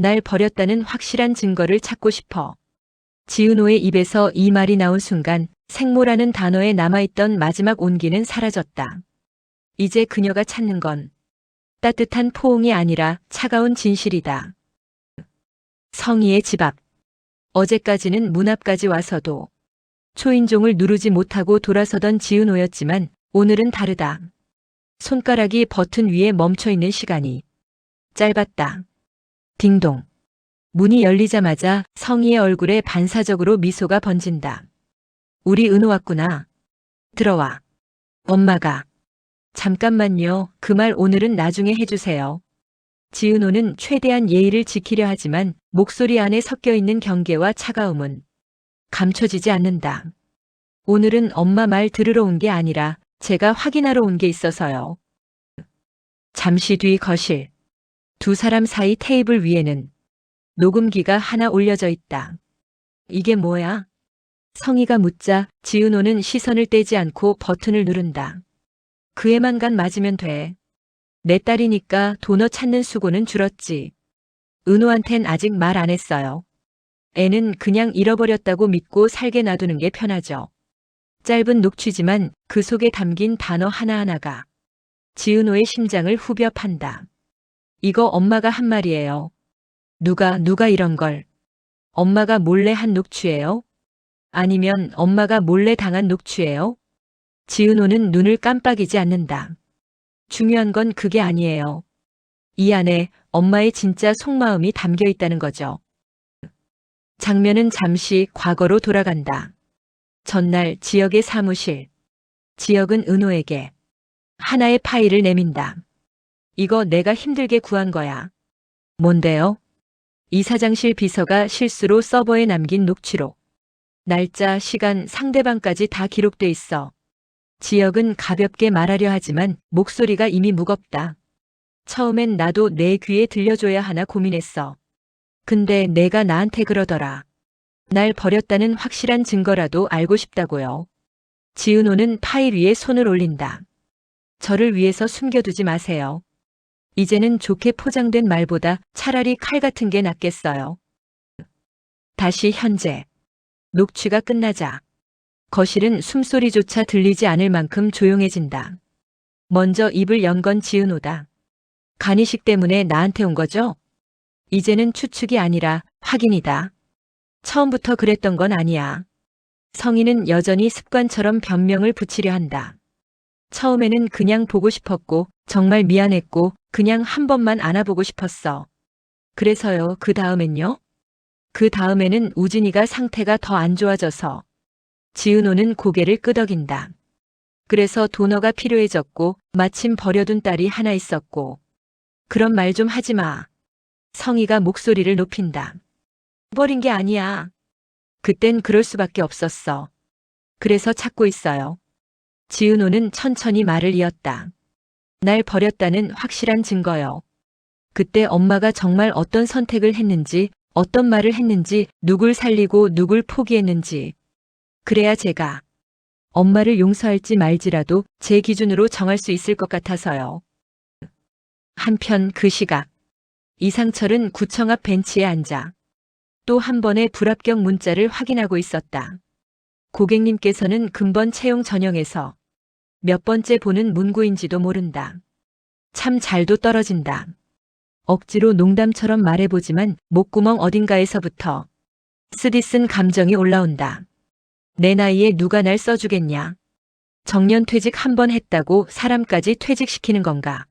날 버렸다는 확실한 증거를 찾고 싶어. 지은호의 입에서 이 말이 나온 순간 생모라는 단어에 남아있던 마지막 온기는 사라졌다. 이제 그녀가 찾는 건 따뜻한 포옹이 아니라 차가운 진실이다. 성희의 집 앞. 어제까지는 문 앞까지 와서도 초인종을 누르지 못하고 돌아서던 지은호였지만 오늘은 다르다. 손가락이 버튼 위에 멈춰있는 시간이 짧았다. 딩동. 문이 열리자마자 성희의 얼굴에 반사적으로 미소가 번진다. 우리 은호 왔구나. 들어와. 엄마가. 잠깐만요. 그 말 오늘은 나중에 해주세요. 지은호는 최대한 예의를 지키려 하지만 목소리 안에 섞여있는 경계와 차가움은 감춰지지 않는다. 오늘은 엄마 말 들으러 온 게 아니라 제가 확인하러 온 게 있어서요. 잠시 뒤 거실. 두 사람 사이 테이블 위에는 녹음기가 하나 올려져 있다. 이게 뭐야? 성희가 묻자 지은호는 시선을 떼지 않고 버튼을 누른다. 그 애만 간 맞으면 돼. 내 딸이니까 도너 찾는 수고는 줄었지. 은호한텐 아직 말 안 했어요. 애는 그냥 잃어버렸다고 믿고 살게 놔두는 게 편하죠. 짧은 녹취지만 그 속에 담긴 단어 하나하나가 지은호의 심장을 후벼 판다. 이거 엄마가 한 말이에요. 누가 이런 걸. 엄마가 몰래 한 녹취예요? 아니면 엄마가 몰래 당한 녹취예요? 지은호는 눈을 깜빡이지 않는다. 중요한 건 그게 아니에요. 이 안에 엄마의 진짜 속마음이 담겨 있다는 거죠. 장면은 잠시 과거로 돌아간다. 전날 지역의 사무실. 지역은 은호에게 하나의 파일을 내민다. 이거 내가 힘들게 구한 거야. 뭔데요? 이사장실 비서가 실수로 서버에 남긴 녹취록. 날짜, 시간, 상대방까지 다 기록돼 있어. 지역은 가볍게 말하려 하지만 목소리가 이미 무겁다. 처음엔 나도 내 귀에 들려줘야 하나 고민했어. 근데 내가 나한테 그러더라. 날 버렸다는 확실한 증거라도 알고 싶다고요. 지은호는 파일 위에 손을 올린다. 저를 위해서 숨겨두지 마세요. 이제는 좋게 포장된 말보다 차라리 칼 같은 게 낫겠어요. 다시 현재. 녹취가 끝나자 거실은 숨소리조차 들리지 않을 만큼 조용해진다. 먼저 입을 연 건 지은호다. 간이식 때문에 나한테 온 거죠? 이제는 추측이 아니라 확인이다. 처음부터 그랬던 건 아니야. 성희는 여전히 습관처럼 변명을 붙이려 한다. 처음에는 그냥 보고 싶었고 정말 미안했고 그냥 한 번만 안아보고 싶었어. 그래서요. 그 다음엔요? 그 다음에는 우진이가 상태가 더 안 좋아져서. 지은호는 고개를 끄덕인다. 그래서 도너가 필요해졌고 마침 버려둔 딸이 하나 있었고. 그런 말 좀 하지 마. 성희가 목소리를 높인다. 버린 게 아니야. 그땐 그럴 수밖에 없었어. 그래서 찾고 있어요. 지은호는 천천히 말을 이었다. 날 버렸다는 확실한 증거요. 그때 엄마가 정말 어떤 선택을 했는지, 어떤 말을 했는지, 누굴 살리고 누굴 포기했는지. 그래야 제가 엄마를 용서할지 말지라도 제 기준으로 정할 수 있을 것 같아서요. 한편 그 시각. 이상철은 구청 앞 벤치에 앉아 또 한 번의 불합격 문자를 확인하고 있었다. 고객님께서는 근본 채용 전형에서 몇 번째 보는 문구인지도 모른다. 참 잘도 떨어진다. 억지로 농담처럼 말해보지만 목구멍 어딘가에서부터 쓰디쓴 감정이 올라온다. 내 나이에 누가 날 써주겠냐. 정년퇴직 한 번 했다고 사람까지 퇴직시키는 건가.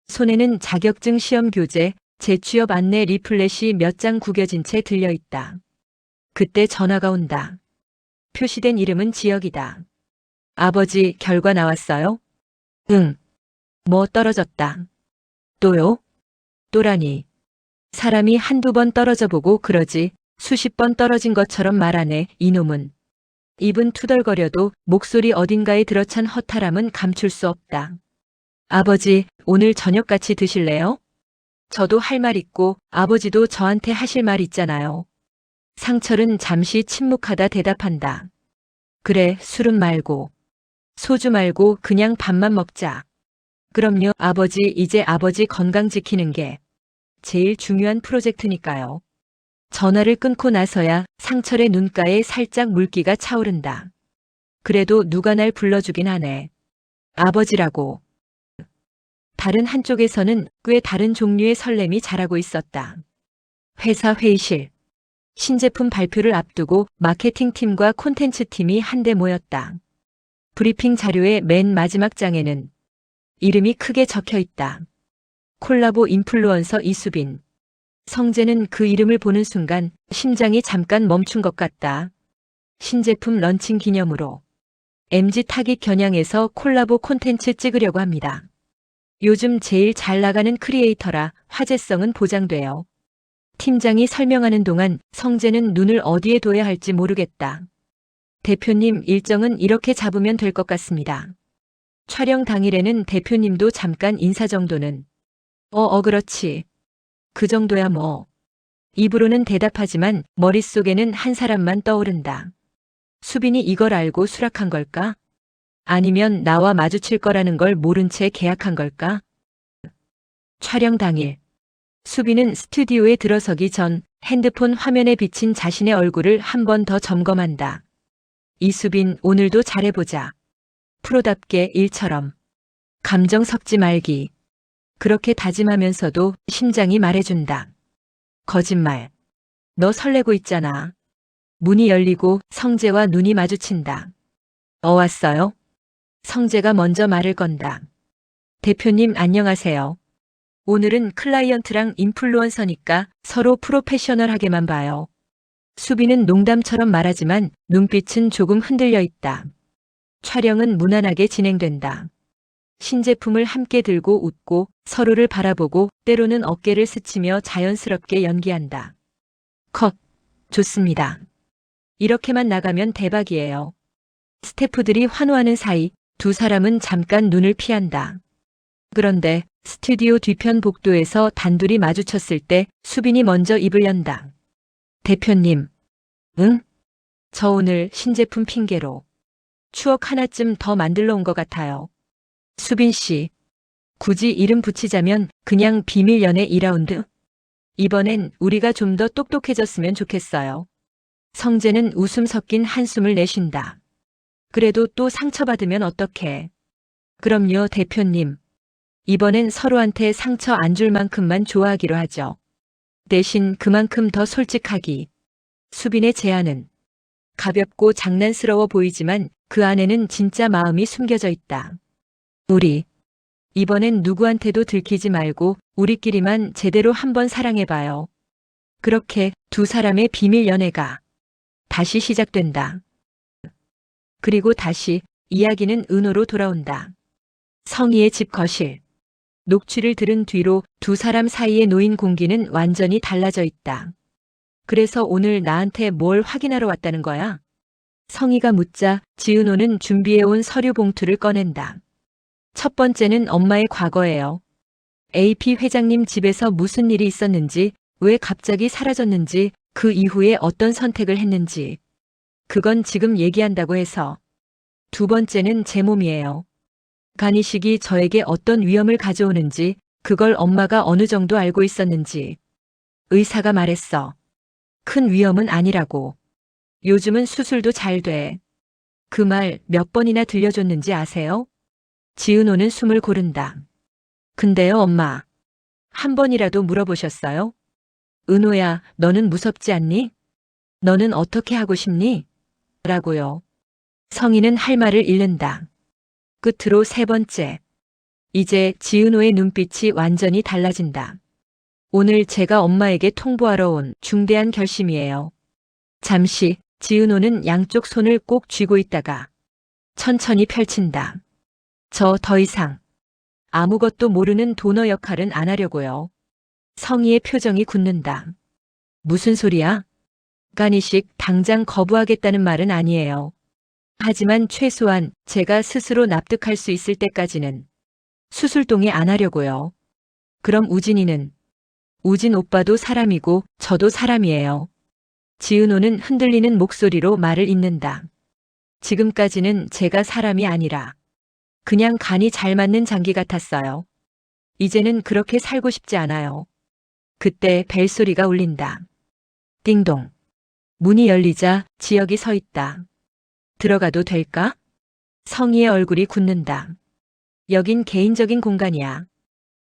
손에는 자격증 시험 교재, 재취업 안내 리플렛이 몇 장 구겨진 채 들려있다. 그때 전화가 온다. 표시된 이름은 지역이다. 아버지, 결과 나왔어요? 응. 뭐 떨어졌다. 또요? 또라니. 사람이 한두 번 떨어져 보고 그러지 수십 번 떨어진 것처럼 말하네. 이놈은. 입은 투덜거려도 목소리 어딘가에 들어찬 허탈함은 감출 수 없다. 아버지, 오늘 저녁 같이 드실래요? 저도 할 말 있고 아버지도 저한테 하실 말 있잖아요. 상철은 잠시 침묵하다 대답한다. 그래, 술은 말고. 소주 말고 그냥 밥만 먹자. 그럼요, 아버지. 이제 아버지 건강 지키는 게 제일 중요한 프로젝트니까요. 전화를 끊고 나서야 상철의 눈가에 살짝 물기가 차오른다. 그래도 누가 날 불러주긴 하네. 아버지라고. 다른 한쪽에서는 꽤 다른 종류의 설렘이 자라고 있었다. 회사 회의실. 신제품 발표를 앞두고 마케팅팀과 콘텐츠팀이 한데 모였다. 브리핑 자료의 맨 마지막 장에는 이름이 크게 적혀 있다. 콜라보 인플루언서 이수빈. 성재는 그 이름을 보는 순간 심장이 잠깐 멈춘 것 같다. 신제품 런칭 기념으로 MG 타깃 겨냥해서 콜라보 콘텐츠 찍으려고 합니다. 요즘 제일 잘 나가는 크리에이터라 화제성은 보장돼요. 팀장이 설명하는 동안 성재는 눈을 어디에 둬야 할지 모르겠다. 대표님 일정은 이렇게 잡으면 될 것 같습니다. 촬영 당일에는 대표님도 잠깐 인사 정도는. 그렇지. 그 정도야 뭐. 입으로는 대답하지만 머릿속에는 한 사람만 떠오른다. 수빈이 이걸 알고 수락한 걸까? 아니면 나와 마주칠 거라는 걸 모른 채 계약한 걸까? 촬영 당일. 수빈은 스튜디오에 들어서기 전 핸드폰 화면에 비친 자신의 얼굴을 한 번 더 점검한다. 이수빈 오늘도 잘해보자. 프로답게 일처럼. 감정 섞지 말기. 그렇게 다짐하면서도 심장이 말해준다. 거짓말. 너 설레고 있잖아. 문이 열리고 성재와 눈이 마주친다. 왔어요? 성재가 먼저 말을 건다. 대표님 안녕하세요. 오늘은 클라이언트랑 인플루언서니까 서로 프로페셔널하게만 봐요. 수빈은 농담처럼 말하지만 눈빛은 조금 흔들려 있다. 촬영은 무난하게 진행된다. 신제품을 함께 들고 웃고 서로를 바라보고 때로는 어깨를 스치며 자연스럽게 연기한다. 컷. 좋습니다. 이렇게만 나가면 대박이에요. 스태프들이 환호하는 사이 두 사람은 잠깐 눈을 피한다. 그런데 스튜디오 뒤편 복도에서 단둘이 마주쳤을 때 수빈이 먼저 입을 연다. 대표님. 응? 저 오늘 신제품 핑계로 추억 하나쯤 더 만들러 온 것 같아요. 수빈 씨. 굳이 이름 붙이자면 그냥 비밀 연애 2라운드? 이번엔 우리가 좀 더 똑똑해졌으면 좋겠어요. 성재는 웃음 섞인 한숨을 내쉰다. 그래도 또 상처받으면 어떡해. 그럼요, 대표님. 이번엔 서로한테 상처 안 줄 만큼만 좋아하기로 하죠. 대신 그만큼 더 솔직하기. 수빈의 제안은 가볍고 장난스러워 보이지만 그 안에는 진짜 마음이 숨겨져 있다. 우리 이번엔 누구한테도 들키지 말고 우리끼리만 제대로 한번 사랑해봐요. 그렇게 두 사람의 비밀 연애가 다시 시작된다. 그리고 다시 이야기는 은호로 돌아온다. 성희의 집 거실. 녹취를 들은 뒤로 두 사람 사이에 놓인 공기는 완전히 달라져 있다. 그래서 오늘 나한테 뭘 확인하러 왔다는 거야? 성희가 묻자 지은호는 준비해온 서류 봉투를 꺼낸다. 첫 번째는 엄마의 과거예요. AP 회장님 집에서 무슨 일이 있었는지, 왜 갑자기 사라졌는지, 그 이후에 어떤 선택을 했는지. 그건 지금 얘기한다고 해서. 두 번째는 제 몸이에요. 간이식이 저에게 어떤 위험을 가져오는지, 그걸 엄마가 어느 정도 알고 있었는지. 의사가 말했어. 큰 위험은 아니라고. 요즘은 수술도 잘 돼. 그 말 몇 번이나 들려줬는지 아세요? 지은호는 숨을 고른다. 근데요, 엄마. 한 번이라도 물어보셨어요? 은호야, 너는 무섭지 않니? 너는 어떻게 하고 싶니? 라고요. 성희는 할 말을 잃는다. 끝으로 세 번째. 이제 지은호의 눈빛이 완전히 달라진다. 오늘 제가 엄마에게 통보하러 온 중대한 결심이에요. 잠시 지은호는 양쪽 손을 꼭 쥐고 있다가 천천히 펼친다. 저 더 이상 아무것도 모르는 도너 역할은 안 하려고요. 성희의 표정이 굳는다. 무슨 소리야? 간이식 당장 거부하겠다는 말은 아니에요. 하지만 최소한 제가 스스로 납득할 수 있을 때까지는 수술동의 안 하려고요. 그럼 우진이는? 우진 오빠도 사람이고 저도 사람이에요. 지은호는 흔들리는 목소리로 말을 잇는다. 지금까지는 제가 사람이 아니라 그냥 간이 잘 맞는 장기 같았어요. 이제는 그렇게 살고 싶지 않아요. 그때 벨소리가 울린다. 띵동. 문이 열리자 지혁이 서 있다. 들어가도 될까? 성희의 얼굴이 굳는다. 여긴 개인적인 공간이야.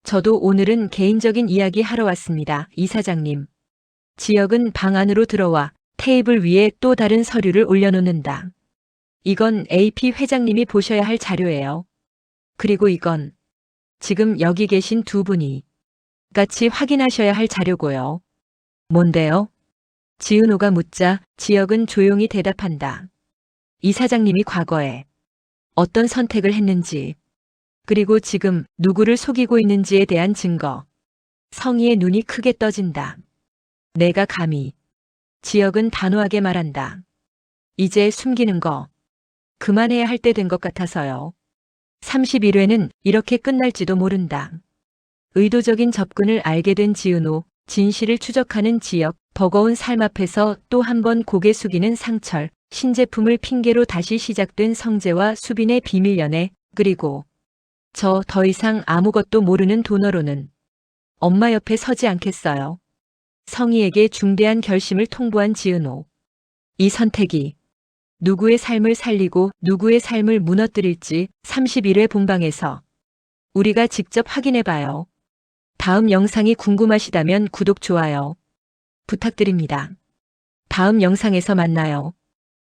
저도 오늘은 개인적인 이야기 하러 왔습니다, 이사장님. 지혁은 방 안으로 들어와 테이블 위에 또 다른 서류를 올려놓는다. 이건 AP 회장님이 보셔야 할 자료예요. 그리고 이건 지금 여기 계신 두 분이 같이 확인하셔야 할 자료고요. 뭔데요? 지은호가 묻자 지혁은 조용히 대답한다. 이사장님이 과거에 어떤 선택을 했는지, 그리고 지금 누구를 속이고 있는지에 대한 증거. 성희의 눈이 크게 떠진다. 내가 감히. 지혁은 단호하게 말한다. 이제 숨기는 거 그만해야 할 때 된 것 같아서요. 31회는 이렇게 끝날지도 모른다. 의도적인 접근을 알게 된 지은호, 진실을 추적하는 지혁, 버거운 삶 앞에서 또 한 번 고개 숙이는 상철, 신제품을 핑계로 다시 시작된 성재와 수빈의 비밀 연애, 그리고 저 더 이상 아무것도 모르는 도너로는 엄마 옆에 서지 않겠어요. 성희에게 중대한 결심을 통보한 지은호. 이 선택이 누구의 삶을 살리고 누구의 삶을 무너뜨릴지 31회 본방에서 우리가 직접 확인해봐요. 다음 영상이 궁금하시다면 구독, 좋아요 부탁드립니다. 다음 영상에서 만나요.